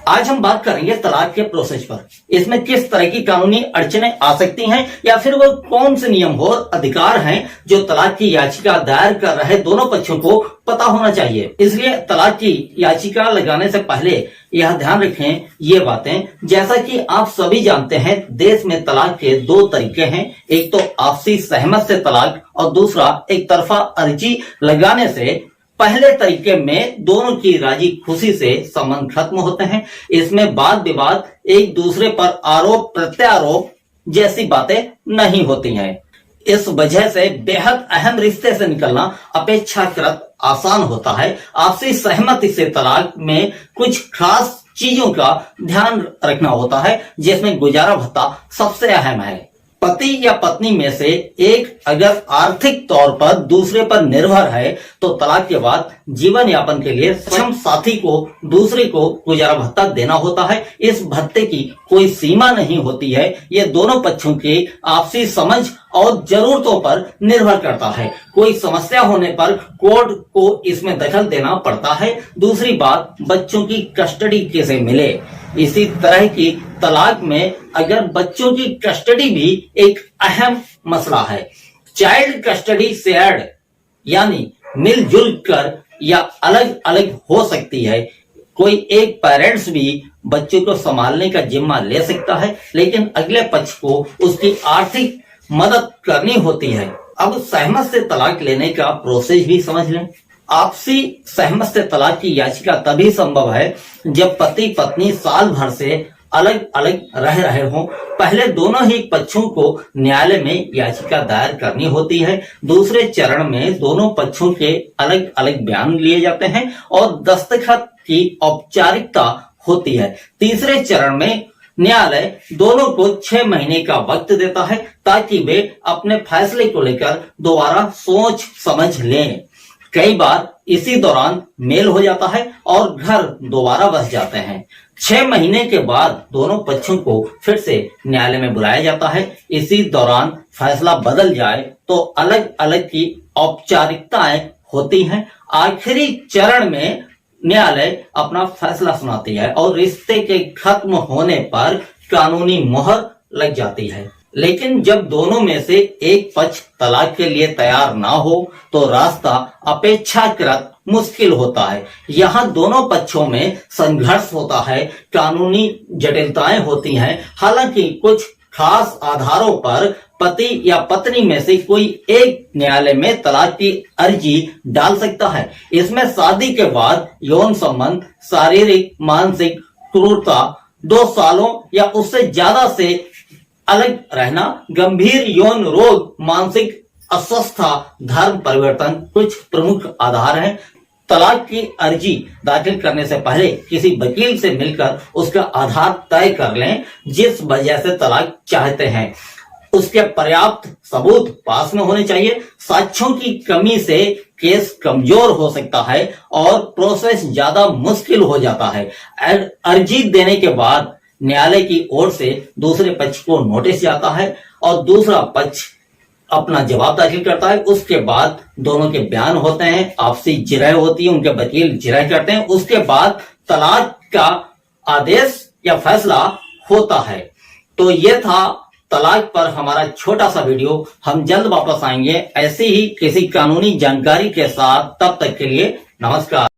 आज हम बात करेंगे तलाक के प्रोसेस पर। इसमें किस तरह की कानूनी अड़चनें आ सकती हैं या फिर वो कौन से नियम और अधिकार हैं जो तलाक की याचिका दायर कर रहे दोनों पक्षों को पता होना चाहिए। इसलिए तलाक की याचिका लगाने से पहले यह ध्यान रखें ये बातें, जैसा कि आप सभी जानते हैं देश में तलाक के दो तरीके हैं। एक तो आपसी सहमत से तलाक और दूसरा एक तरफा अर्जी लगाने से। पहले तरीके में दोनों की राजी खुशी से संबंध खत्म होते हैं। इसमें वाद विवाद, एक दूसरे पर आरोप प्रत्यारोप जैसी बातें नहीं होती हैं। इस वजह से बेहद अहम रिश्ते से निकलना अपेक्षाकृत आसान होता है। आपसी सहमति से तलाक में कुछ खास चीजों का ध्यान रखना होता है, जिसमें गुजारा भत्ता सबसे अहम है। पति या पत्नी में से एक अगर आर्थिक तौर पर दूसरे पर निर्भर है तो तलाक के बाद जीवन यापन के लिए सक्षम साथी को दूसरे को गुजारा भत्ता देना होता है। इस भत्ते की कोई सीमा नहीं होती है। यह दोनों पक्षों की आपसी समझ और जरूरतों पर निर्भर करता है। कोई समस्या होने पर कोर्ट को इसमें दखल देना पड़ता है। दूसरी बात, बच्चों की कस्टडी कैसे मिले। इसी तरह की तलाक में अगर बच्चों की कस्टडी भी एक अहम मसला है। चाइल्ड कस्टडी शेयर्ड यानी मिलजुल कर या अलग अलग हो सकती है। कोई एक पेरेंट्स भी बच्चों को संभालने का जिम्मा ले सकता है, लेकिन अगले पक्ष को उसकी आर्थिक मदद करनी होती है। अब सहमत से तलाक लेने का प्रोसेस भी समझ लें। आपसी सहमत से तलाक की याचिका तभी संभव है जब पति पत्नी साल भर से अलग अलग रह रहे हों। पहले दोनों ही पक्षों को न्यायालय में याचिका दायर करनी होती है। दूसरे चरण में दोनों पक्षों के अलग अलग बयान लिए जाते हैं और दस्तखत की औपचारिकता होती है। तीसरे चरण में न्यायालय दोनों को 6 महीने का वक्त देता है ताकि वे अपने फैसले को लेकर दोबारा सोच समझ लें। कई बार इसी दौरान मेल हो जाता है और घर दोबारा बस जाते हैं। 6 महीने के बाद दोनों पक्षों को फिर से न्यायालय में बुलाया जाता है। इसी दौरान फैसला बदल जाए तो अलग अलग की औपचारिकताएं होती हैं। आखिरी चरण में न्यायालय अपना फैसला सुनाती है और रिश्ते के खत्म होने पर कानूनी मोहर लग जाती है। लेकिन जब दोनों में से एक पक्ष तलाक के लिए तैयार ना हो तो रास्ता अपेक्षाकृत मुश्किल होता है। यहाँ दोनों पक्षों में संघर्ष होता है, कानूनी जटिलताएं होती हैं। हालांकि कुछ खास आधारों पर पति या पत्नी में से कोई एक न्यायालय में तलाक की अर्जी डाल सकता है। इसमें शादी के बाद यौन संबंध, शारीरिक मानसिक क्रूरता, 2 सालों या उससे ज्यादा से अलग रहना, गंभीर यौन रोग, मानसिक अस्वस्थता, धर्म परिवर्तन कुछ प्रमुख आधार हैं। तलाक की अर्जी दाखिल करने से पहले किसी वकील से मिलकर उसका आधार तय कर लें। जिस वजह से तलाक चाहते हैं उसके पर्याप्त सबूत पास में होने चाहिए। साक्ष्यों की कमी से केस कमजोर हो सकता है और प्रोसेस ज्यादा मुश्किल हो जाता है। अर्जी देने के बाद न्यायालय की ओर से दूसरे पक्ष को नोटिस जाता है और दूसरा पक्ष अपना जवाब दाखिल करता है। उसके बाद दोनों के बयान होते हैं, आपसी जिरह होती है, उनके वकील जिरह करते हैं। उसके बाद तलाक का आदेश या फैसला होता है। तो ये था तलाक पर हमारा छोटा सा वीडियो। हम जल्द वापस आएंगे ऐसी ही किसी कानूनी जानकारी के साथ। तब तक के लिए नमस्कार।